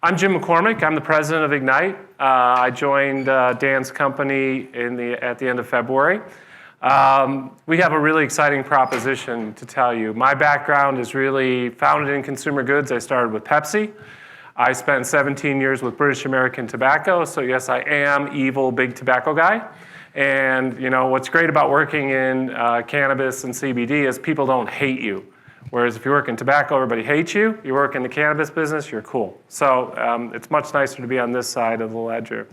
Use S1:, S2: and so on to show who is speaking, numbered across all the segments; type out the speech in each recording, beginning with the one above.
S1: I'm Jim McCormick. I'm the president of Ignite. I joined Dan's company at the end of February. We have a really exciting proposition to tell you. My background is really founded in consumer goods. I started with Pepsi. I spent 17 years with British American Tobacco, so yes, I am evil big tobacco guy. And you know what's great about working in cannabis and CBD is people don't hate you. Whereas if you work in tobacco, everybody hates you. You work in the cannabis business, you're cool. So it's much nicer to be on this side of the ledger.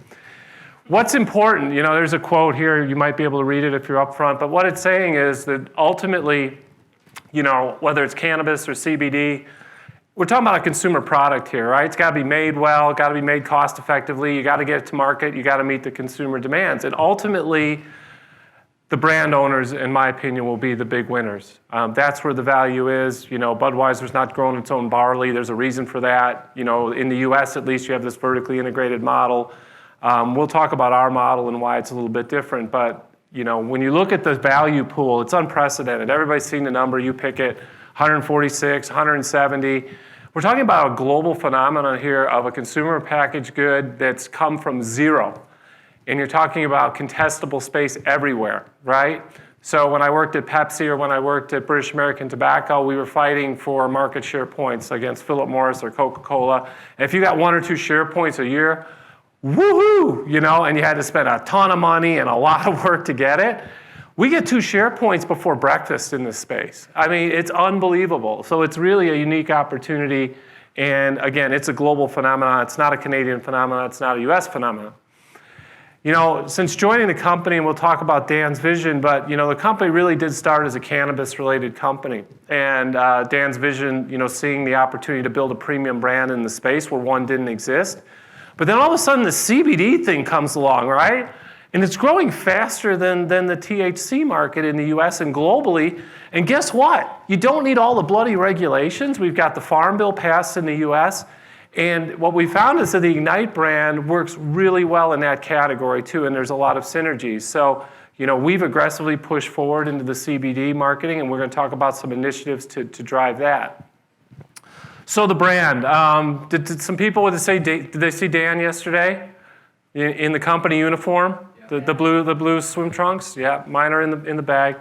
S1: What's important, you know, there's a quote here, you might be able to read it if you're up front, but what it's saying is that ultimately, you know, whether it's cannabis or CBD, we're talking about a consumer product here, right? It's got to be made well, got to be made cost effectively, you got to get it to market, you got to meet the consumer demands. And ultimately, the brand owners, in my opinion, will be the big winners. That's where the value is. You know, Budweiser's not growing its own barley. There's a reason for that. You know, in the US, at least, you have this vertically integrated model. We'll talk about our model and why it's a little bit different. But, you know, when you look at the value pool, it's unprecedented. Everybody's seen the number. You pick it, 146, 170. We're talking about a global phenomenon here of a consumer packaged good that's come from zero. And you're talking about contestable space everywhere, right? So when I worked at Pepsi or when I worked at British American Tobacco, we were fighting for market share points against Philip Morris or Coca-Cola. And if you got 1 or 2 share points a year, woohoo, you know, and you had to spend a ton of money and a lot of work to get it. We get 2 share points before breakfast in this space. I mean, it's unbelievable. So it's really a unique opportunity. And again, it's a global phenomenon. It's not a Canadian phenomenon. It's not a US phenomenon. You know, since joining the company, and we'll talk about Dan's vision, but, you know, the company really did start as a cannabis-related company. And Dan's vision, you know, seeing the opportunity to build a premium brand in the space where one didn't exist. But then all of a sudden, the CBD thing comes along, right? And it's growing faster than the THC market in the US and globally. And guess what? You don't need all the bloody regulations. We've got the Farm Bill passed in the US. And what we found is that the Ignite brand works really well in that category too, and there's a lot of synergies. So, you know, we've aggressively pushed forward into the CBD marketing, and we're going to talk about some initiatives to drive that. So the brand, did some people did they see Dan yesterday in the company uniform, the blue swim trunks? Yeah, mine are in the bag.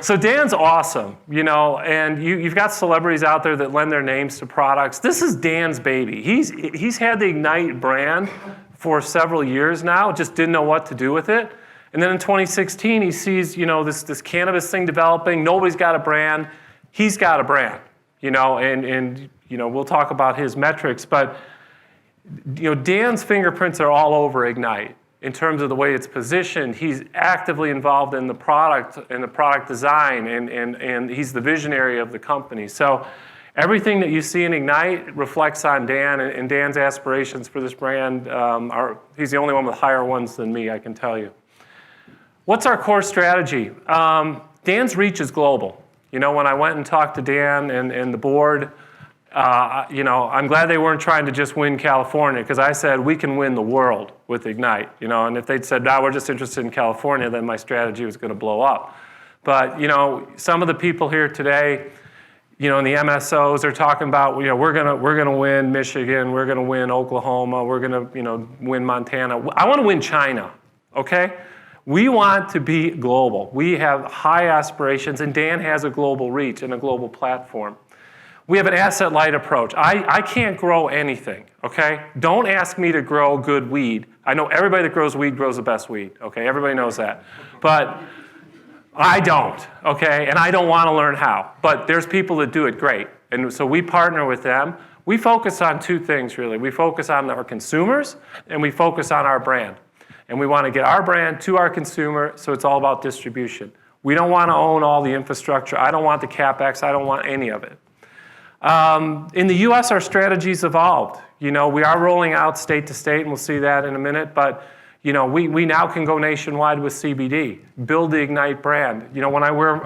S1: So Dan's awesome, you know, and you've got celebrities out there that lend their names to products. This is Dan's baby. He's had the Ignite brand for several years now, just didn't know what to do with it. And then in 2016, he sees, you know, this cannabis thing developing. Nobody's got a brand. He's got a brand, you know, and you know, we'll talk about his metrics. But, you know, Dan's fingerprints are all over Ignite. In terms of the way it's positioned, he's actively involved in the product and the product design, and he's the visionary of the company. So everything that you see in Ignite reflects on Dan, and Dan's aspirations for this brand he's the only one with higher ones than me, I can tell you. What's our core strategy? Dan's reach is global. You know, when I went and talked to Dan and the board, you know, I'm glad they weren't trying to just win California, because I said we can win the world with Ignite, you know, and if they'd said, no, we're just interested in California, then my strategy was going to blow up. But, you know, some of the people here today, you know, in the MSOs are talking about, you know, we're gonna win Michigan, we're going to win Oklahoma, we're going to, you know, win Montana. I want to win China, okay? We want to be global. We have high aspirations, and Dan has a global reach and a global platform. We have an asset-light approach. I can't grow anything, okay? Don't ask me to grow good weed. I know everybody that grows weed grows the best weed, okay? Everybody knows that. But I don't, okay? And I don't want to learn how. But there's people that do it great. And so we partner with them. We focus on 2 things, really. We focus on our consumers, and we focus on our brand. And we want to get our brand to our consumer, so it's all about distribution. We don't want to own all the infrastructure. I don't want the CapEx. I don't want any of it. In the US, our strategy's evolved. You know, we are rolling out state to state, and we'll see that in a minute, but, you know, we now can go nationwide with CBD, build the Ignite brand. You know, when I wear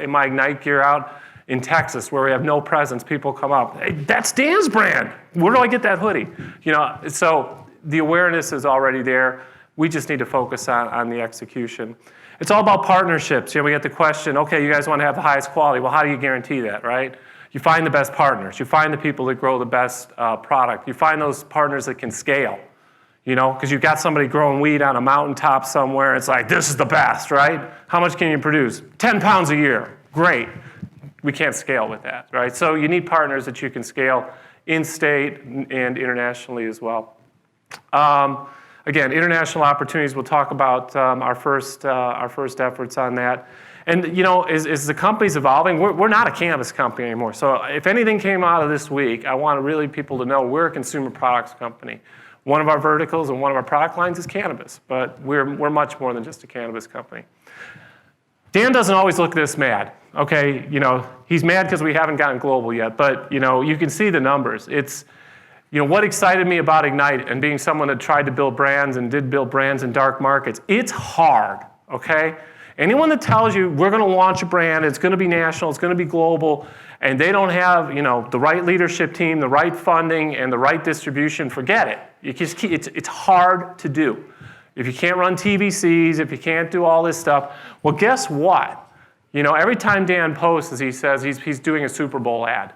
S1: my Ignite gear out in Texas, where we have no presence, people come up, hey, that's Dan's brand. Where do I get that hoodie? You know, so the awareness is already there. We just need to focus on the execution. It's all about partnerships. You know, we get the question, okay, you guys want to have the highest quality. Well, how do you guarantee that, right? You find the best partners. You find the people that grow the best product. You find those partners that can scale, because you've got somebody growing wheat on a mountaintop somewhere. It's like, this is the best, right? How much can you produce? 10 pounds a year. Great. We can't scale with that, right? So you need partners that you can scale in-state and internationally as well. Again, international opportunities. We'll talk about our first efforts on that. And as the company's evolving, we're not a cannabis company anymore. So if anything came out of this week, I want really people to know we're a consumer products company. One of our verticals and one of our product lines is cannabis, but we're much more than just a cannabis company. Dan doesn't always look this mad, okay? He's mad because we haven't gotten global yet, but you can see the numbers. It's what excited me about Ignite and being someone that tried to build brands and did build brands in dark markets, it's hard, okay? Anyone that tells you we're going to launch a brand, it's going to be national, it's going to be global, and they don't have the right leadership team, the right funding, and the right distribution, forget it. It's hard to do. If you can't run TVCs, if you can't do all this stuff, well, guess what? Every time Dan posts, he says he's doing a Super Bowl ad.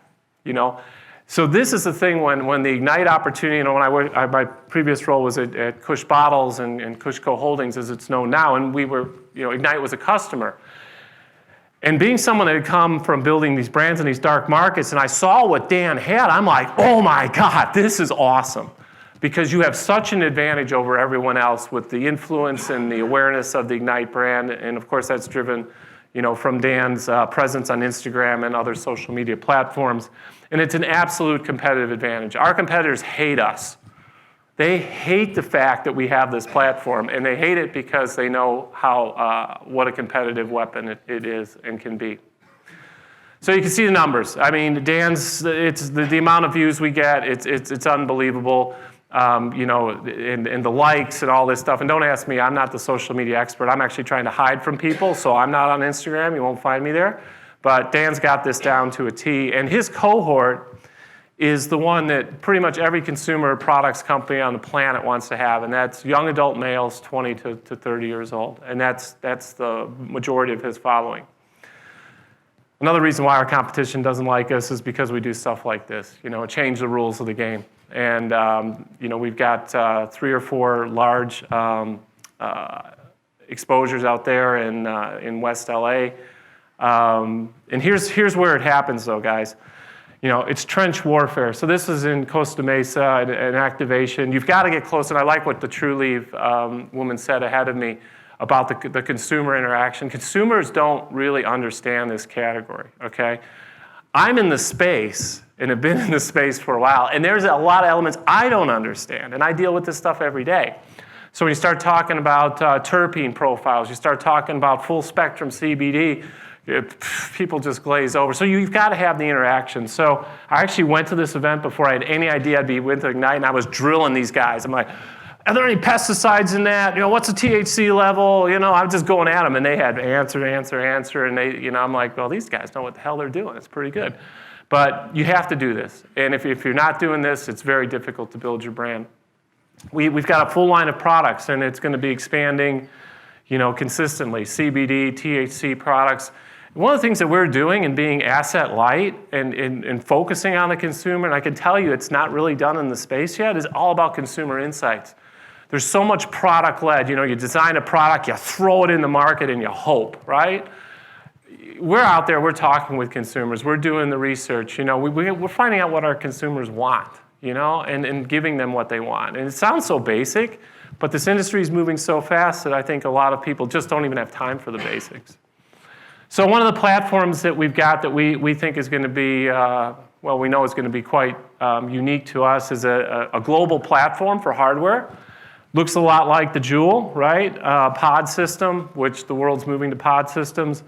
S1: So this is the thing when the Ignite opportunity, when my previous role was at Kush Bottles and Kushco Holdings, as it's known now, and we were, Ignite was a customer. And being someone that had come from building these brands in these dark markets, and I saw what Dan had, I'm like, oh my God, this is awesome. Because you have such an advantage over everyone else with the influence and the awareness of the Ignite brand. And of course, that's driven from Dan's presence on Instagram and other social media platforms. And it's an absolute competitive advantage. Our competitors hate us. They hate the fact that we have this platform, and they hate it because they know what a competitive weapon it is and can be. So you can see the numbers. I mean, Dan's, it's the amount of views we get, it's unbelievable. And the likes and all this stuff. And don't ask me, I'm not the social media expert. I'm actually trying to hide from people, so I'm not on Instagram. You won't find me there. But Dan's got this down to a T. And his cohort is the one that pretty much every consumer products company on the planet wants to have, and that's young adult males 20 to 30 years old. And that's the majority of his following. Another reason why our competition doesn't like us is because we do stuff like this, change the rules of the game. And we've got 3 or 4 large exposures out there in West LA. And here's where it happens, though, guys. It's trench warfare. So this is in Costa Mesa, an activation. You've got to get close. And I like what the TrueLeave woman said ahead of me about the consumer interaction. Consumers don't really understand this category, okay? I'm in the space and have been in the space for a while, and there's a lot of elements I don't understand, and I deal with this stuff every day. So when you start talking about terpene profiles, you start talking about full spectrum CBD, people just glaze over. So you've got to have the interaction. So I actually went to this event before I had any idea I'd be with Ignite, and I was drilling these guys. I'm like, are there any pesticides in that? What's the THC level? I'm just going at them, and they had answer, and they, I'm like, well, these guys know what the hell they're doing. It's pretty good. But you have to do this. And if you're not doing this, it's very difficult to build your brand. We've got a full line of products, and it's going to be expanding, consistently. CBD, THC products. One of the things that we're doing and being asset light and focusing on the consumer, and I can tell you it's not really done in the space yet, is all about consumer insights. There's so much product-led. You design a product, you throw it in the market, and you hope, right? We're out there, we're talking with consumers, we're doing the research. We're finding out what our consumers want, and giving them what they want. And it sounds so basic, but this industry is moving so fast that I think a lot of people just don't even have time for the basics. So one of the platforms that we've got that we think is going to be, we know is going to be quite unique to us is a global platform for hardware. Looks a lot like the Juul, right? Pod system, which the world's moving to pod systems.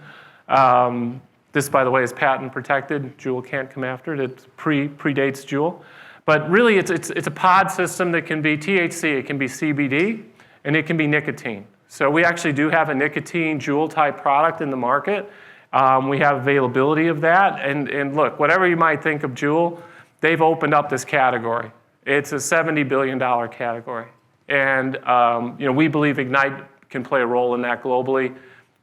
S1: This, by the way, is patent protected. Juul can't come after it. It predates Juul. But really, it's a pod system that can be THC, it can be CBD, and it can be nicotine. So we actually do have a nicotine Juul-type product in the market. We have availability of that. And look, whatever you might think of Juul, they've opened up this category. It's a $70 billion category. And we believe Ignite can play a role in that globally.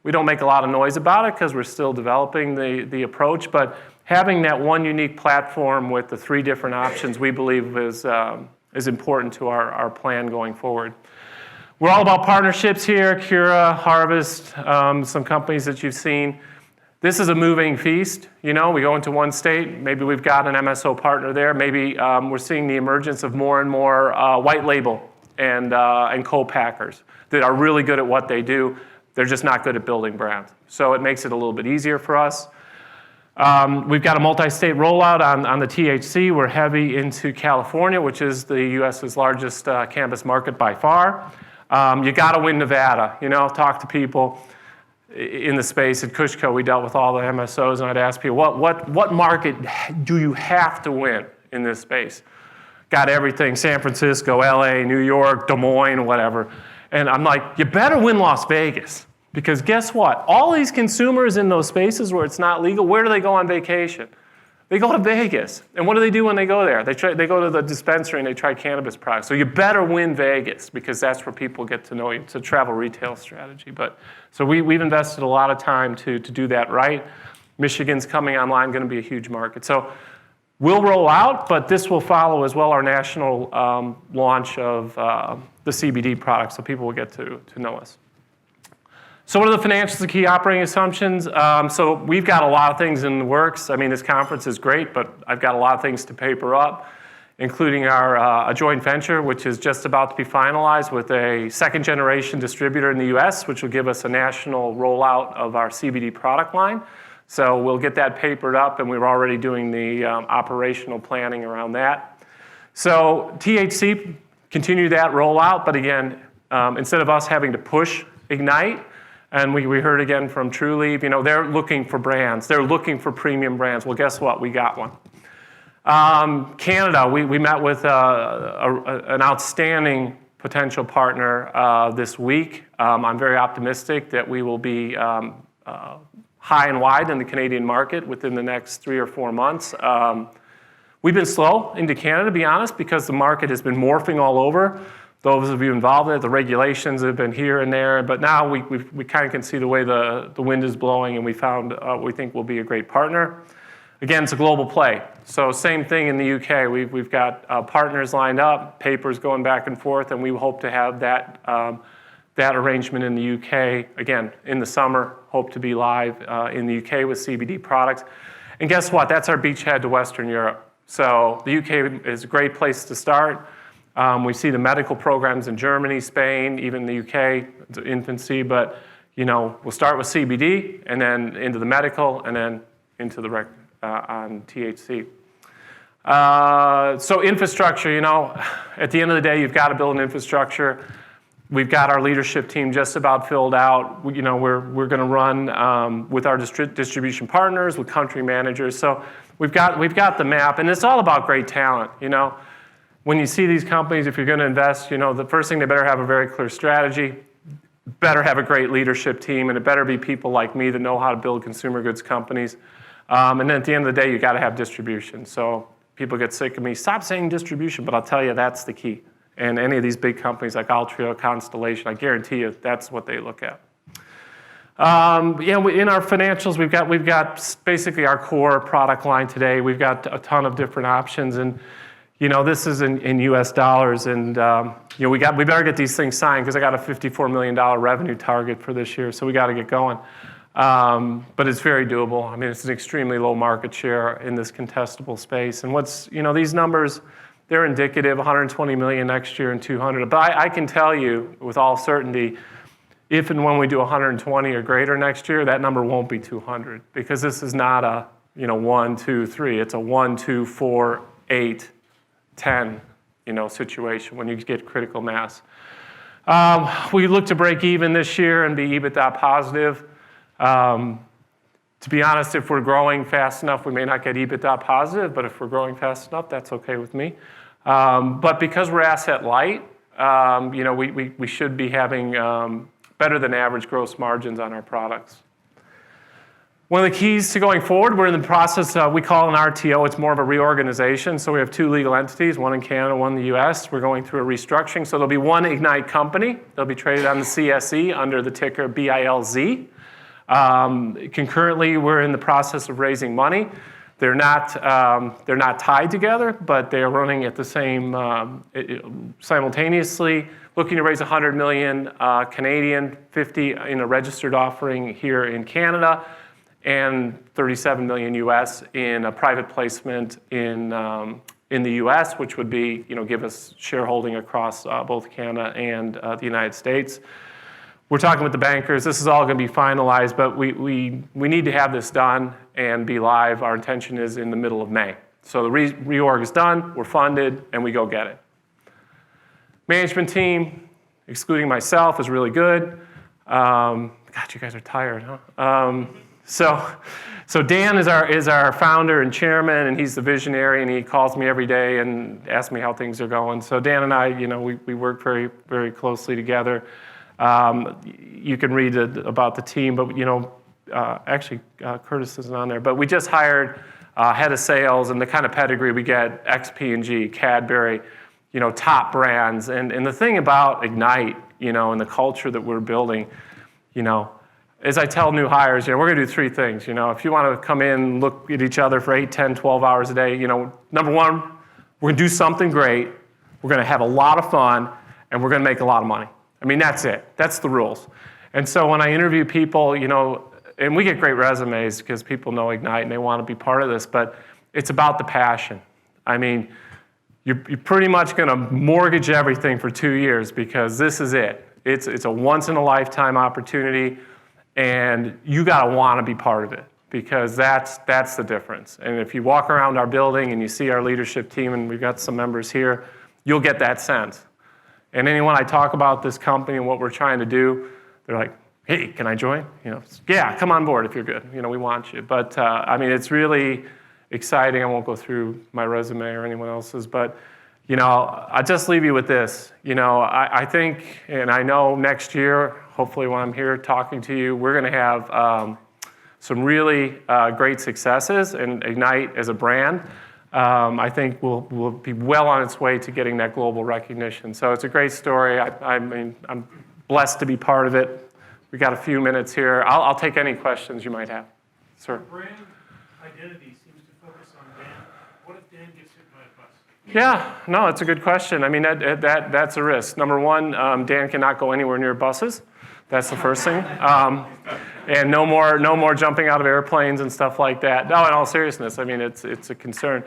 S1: We don't make a lot of noise about it because we're still developing the approach, but having that one unique platform with the 3 different options we believe is important to our plan going forward. We're all about partnerships here, Cura, Harvest, some companies that you've seen. This is a moving feast. We go into one state, maybe we've got an MSO partner there, maybe we're seeing the emergence of more and more white label and co-packers that are really good at what they do. They're just not good at building brands. So it makes it a little bit easier for us. We've got a multi-state rollout on the THC. We're heavy into California, which is the U.S.'s largest cannabis market by far. You got to win Nevada. Talk to people in the space. At Cushco, we dealt with all the MSOs, and I'd ask people, what market do you have to win in this space? Got everything, San Francisco, LA, New York, Des Moines, whatever. And I'm like, you better win Las Vegas. Because guess what? All these consumers in those spaces where it's not legal, where do they go on vacation? They go to Vegas. And what do they do when they go there? They go to the dispensary and they try cannabis products. So you better win Vegas because that's where people get to know you. It's a travel retail strategy. So we've invested a lot of time to do that right. Michigan's coming online, going to be a huge market. So we'll roll out, but this will follow as well our national launch of the CBD products, so people will get to know us. So what are the financials and key operating assumptions? So we've got a lot of things in the works. I mean, this conference is great, but I've got a lot of things to paper up, including our a joint venture, which is just about to be finalized with a second-generation distributor in the U.S., which will give us a national rollout of our CBD product line. So we'll get that papered up, and we're already doing the operational planning around that. So THC, continue that rollout, but again, instead of us having to push Ignite, and we heard again from Trulieve, they're looking for brands. They're looking for premium brands. Well, guess what? We got one. Canada, we met with an outstanding potential partner this week. I'm very optimistic that we will be high and wide in the Canadian market within the next 3 or 4 months. We've been slow into Canada, to be honest, because the market has been morphing all over. Those of you involved in it, the regulations have been here and there, but now we kind of can see the way the wind is blowing, and we found we think we'll be a great partner. Again, it's a global play. So same thing in the UK. We've got partners lined up, papers going back and forth, and we hope to have that arrangement in the UK, again, in the summer, hope to be live in the UK with CBD products. And guess what? That's our beachhead to Western Europe. So the UK is a great place to start. We see the medical programs in Germany, Spain, even the UK, it's infancy, but we'll start with CBD and then into the medical and then into the on THC. So infrastructure, at the end of the day, you've got to build an infrastructure. We've got our leadership team just about filled out. We're going to run with our distribution partners, with country managers. So we've got the map, and it's all about great talent. When you see these companies, if you're going to invest, the first thing, they better have a very clear strategy, better have a great leadership team, and it better be people like me that know how to build consumer goods companies. And then at the end of the day, you got to have distribution. So people get sick of me, stop saying distribution, but I'll tell you that's the key. And any of these big companies like Altria, Constellation, I guarantee you that's what they look at. In our financials, we've got basically our core product line today. We've got a ton of different options, and this is in U.S. dollars, and we better get these things signed because I got a $54 million revenue target for this year, so we got to get going. But it's very doable. I mean, it's an extremely low market share in this contestable space, and these numbers, they're indicative, 120 million next year and 200. But I can tell you with all certainty, if and when we do 120 or greater next year, that number won't be 200 because this is not a 1, 2, 3. It's a 1, 2, 4, 8, 10 situation when you get critical mass. We look to break even this year and be EBITDA positive. To be honest, if we're growing fast enough, we may not get EBITDA positive, but if we're growing fast enough, that's okay with me. But because we're asset light, we should be having better than average gross margins on our products. One of the keys to going forward, we're in the process, we call an RTO, it's more of a reorganization. So we have 2 legal entities, one in Canada, one in the US. We're going through a restructuring. So there'll be one Ignite company. They'll be traded on the CSE under the ticker BILZ. Concurrently, we're in the process of raising money. They're not tied together, but they are running at the same simultaneously. Looking to raise 100 million Canadian, 50 in a registered offering here in Canada, and 37 million US in a private placement in the US, which would be, give us shareholding across both Canada and the United States. We're talking with the bankers. This is all going to be finalized, but we need to have this done and be live. Our intention is in the middle of May. So the reorg is done, we're funded, and we go get it. Management team, excluding myself, is really good. God, you guys are tired, huh? So Dan is our founder and chairman, and he's the visionary, and he calls me every day and asks me how things are going. So Dan and I, we work very, very closely together. You can read about the team, but actually Curtis isn't on there. But we just hired head of sales, and the kind of pedigree we get: XP&G, Cadbury, top brands. And the thing about Ignite, and the culture that we're building, as I tell new hires, we're going to do three things. If you want to come in, look at each other for 8, 10, 12 hours a day, number one, we're going to do something great. We're going to have a lot of fun, and we're going to make a lot of money. I mean, that's it. That's the rules. And so when I interview people, and we get great resumes because people know Ignite and they want to be part of this, but it's about the passion. I mean, you're pretty much going to mortgage everything for 2 years because this is it. It's a once-in-a-lifetime opportunity, and you got to want to be part of it because that's the difference. And if you walk around our building and you see our leadership team, and we've got some members here, you'll get that sense. And anyone I talk about this company and what we're trying to do, they're like, hey, can I join? Yeah, come on board if you're good. We want you. But it's really exciting. I won't go through my resume or anyone else's, but I'll just leave you with this. I think, and I know next year, hopefully when I'm here talking to you, we're going to have some really great successes, and Ignite as a brand, I think will be well on its way to getting that global recognition. So it's a great story. I'm blessed to be part of it. We got a few minutes here. I'll take any questions you might have. Sir.
S2: Brand identity seems to focus on Dan. What if Dan gets hit by a bus?
S1: Yeah, no, it's a good question. That's a risk. Number one, Dan cannot go anywhere near buses. That's the first thing. And no more jumping out of airplanes and stuff like that. No, in all seriousness, it's a concern.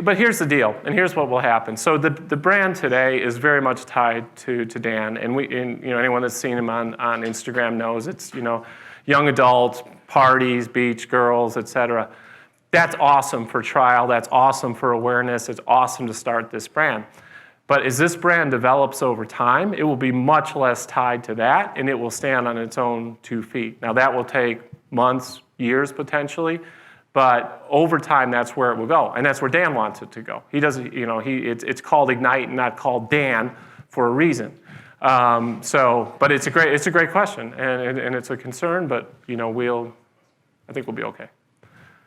S1: But here's the deal, and here's what will happen. So the brand today is very much tied to Dan, and anyone that's seen him on Instagram knows it's young adults, parties, beach, girls, etc. That's awesome for trial. That's awesome for awareness. It's awesome to start this brand. But as this brand develops over time, it will be much less tied to that, and it will stand on its own 2 feet. Now, that will take months, years potentially, but over time, that's where it will go, and that's where Dan wants it to go. He doesn't, it's called Ignite and not called Dan for a reason. But it's a great question, and it's a concern, but I think we'll be okay.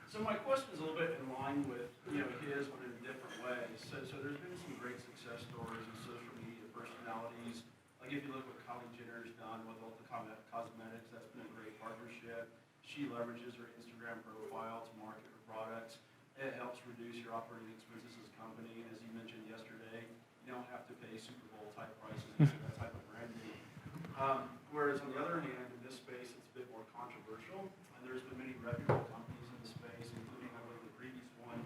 S3: So my question is a little bit in line with his, but in different ways. So there's been some great success stories of social media personalities. Like if you look what Kylie Jenner's done with Ulta Cosmetics, that's been a great partnership. She leverages her Instagram profile to market her products. It helps reduce your operating expenses as a company. As you mentioned yesterday, you don't have to pay Super Bowl type prices for that type of branding. Whereas on the other hand, in this space, it's a bit more controversial, and there's been many reputable companies in the space, including I believe the previous one,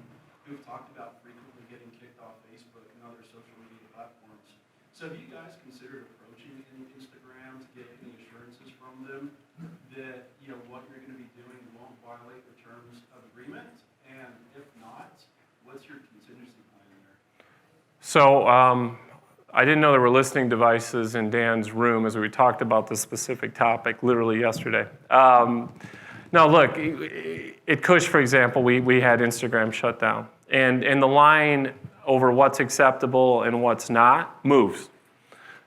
S3: who've talked about frequently getting kicked off Facebook and other social media platforms. So have you guys considered approaching Instagram to get any assurances from them that what you're going to be doing won't violate the terms of agreement? And if not, what's your contingency plan there?
S1: So I didn't know there were listening devices in Dan's room as we talked about this specific topic literally yesterday. Now, look, at Cush, for example, we had Instagram shut down. And the line over what's acceptable and what's not moves.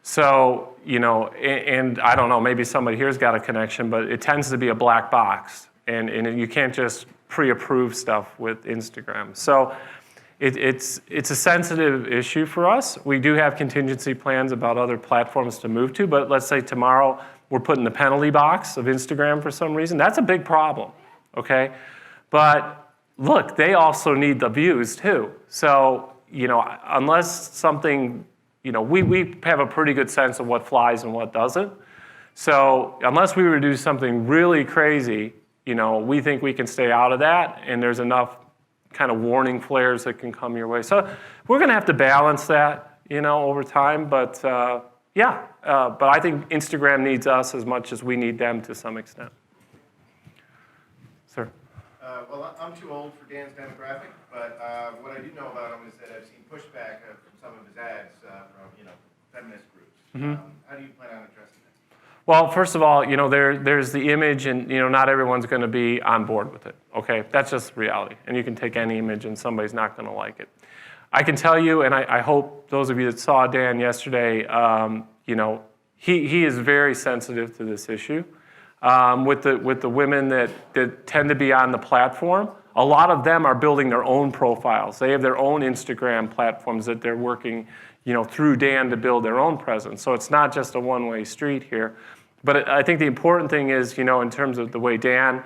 S1: So, and I don't know, maybe somebody here's got a connection, but it tends to be a black box. And you can't just pre-approve stuff with Instagram. So it's a sensitive issue for us. We do have contingency plans about other platforms to move to, but let's say tomorrow we're put in the penalty box of Instagram for some reason. That's a big problem, okay? But look, they also need the views too. So, unless something, we have a pretty good sense of what flies and what doesn't. So unless we were to do something really crazy, we think we can stay out of that, and there's enough kind of warning flares that can come your way. So we're going to have to balance that, over time. But but I think Instagram needs us as much as we need them to some extent. Sir?
S4: Well, I'm too old for Dan's demographic, but what I do know about him is that I've seen pushback from some of his ads from, feminist groups. How do you plan on addressing that?
S1: Well, first of all, there's the image, and not everyone's going to be on board with it. Okay, that's just reality. And you can take any image, and somebody's not going to like it. I can tell you, and I hope those of you that saw Dan yesterday, he is very sensitive to this issue. With the women that tend to be on the platform, a lot of them are building their own profiles. They have their own Instagram platforms that they're working, through Dan to build their own presence. So it's not just a one-way street here. But I think the important thing is, in terms of the way Dan,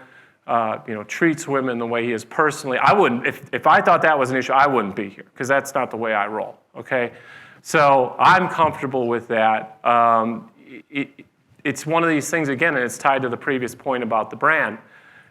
S1: treats women, the way he is personally. I wouldn't, if I thought that was an issue, I wouldn't be here, because that's not the way I roll. Okay, so I'm comfortable with that. It's one of these things, again, and it's tied to the previous point about the brand.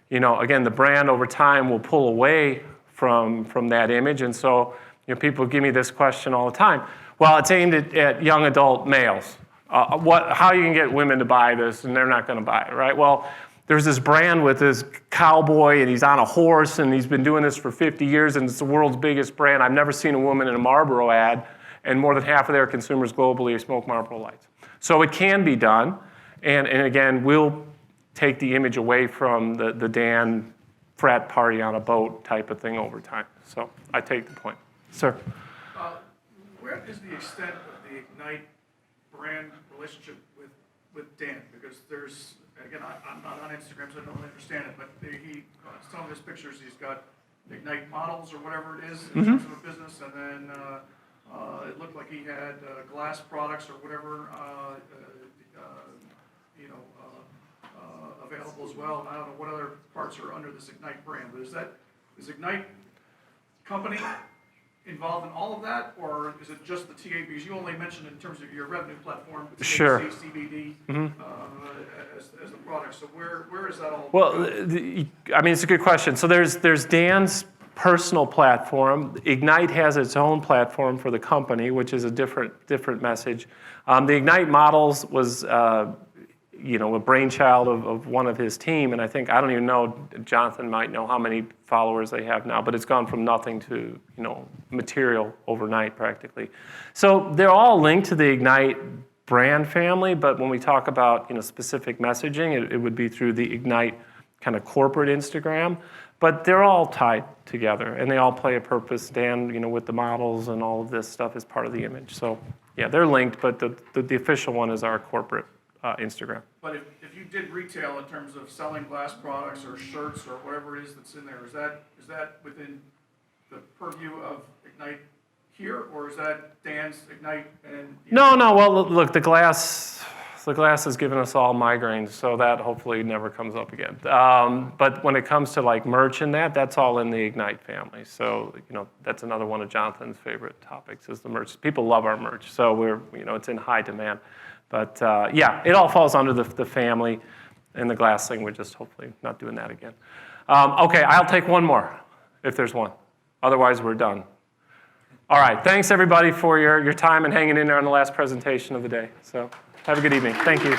S1: Again, the brand over time will pull away from that image. And so, people give me this question all the time. Well, it's aimed at young adult males. How you can get women to buy this, and they're not going to buy it, right? Well, there's this brand with this cowboy, and he's on a horse, and he's been doing this for 50 years, and it's the world's biggest brand. I've never seen a woman in a Marlboro ad, and more than half of their consumers globally smoke Marlboro Lights. So it can be done. And again, we'll take the image away from the Dan frat party on a boat type of thing over time. So I take the point. Sir?
S2: Where is the extent of the Ignite brand relationship with Dan? Because there's, again, I'm not on Instagram, so I don't understand it, but some of his pictures, he's got Ignite models or whatever it is in terms of a business, and then it looked like he had glass products or whatever, available as well. I don't know what other parts are under this Ignite brand, but is Ignite company involved in all of that, or is it just the TA? Because you only mentioned in terms of your revenue platform, THC,
S1: Sure.
S2: CBD, as the product. So where is that all?
S1: Well, it's a good question. So there's Dan's personal platform. Ignite has its own platform for the company, which is a different message. The Ignite models was a brainchild of one of his team, and I don't even know, Jonathan might know how many followers they have now, but it's gone from nothing to, material overnight practically. So they're all linked to the Ignite brand family, but when we talk about, specific messaging, it would be through the Ignite kind of corporate Instagram, but they're all tied together, and they all play a purpose. Dan, with the models and all of this stuff is part of the image. So yeah, they're linked, but the official one is our corporate Instagram.
S2: But if you did retail in terms of selling glass products or shirts or whatever it is that's in there, is that within the purview of Ignite here, or is that Dan's Ignite and?
S1: No. Well, look, the glass has given us all migraines, so that hopefully never comes up again. But when it comes to like merch and that's all in the Ignite family. So that's another one of Jonathan's favorite topics is the merch. People love our merch, so we're it's in high demand. But it all falls under the family, and the glass thing, we're just hopefully not doing that again. Okay, I'll take one more, if there's one. Otherwise, we're done. All right, thanks everybody for your time and hanging in there on the last presentation of the day. So have a good evening. Thank you.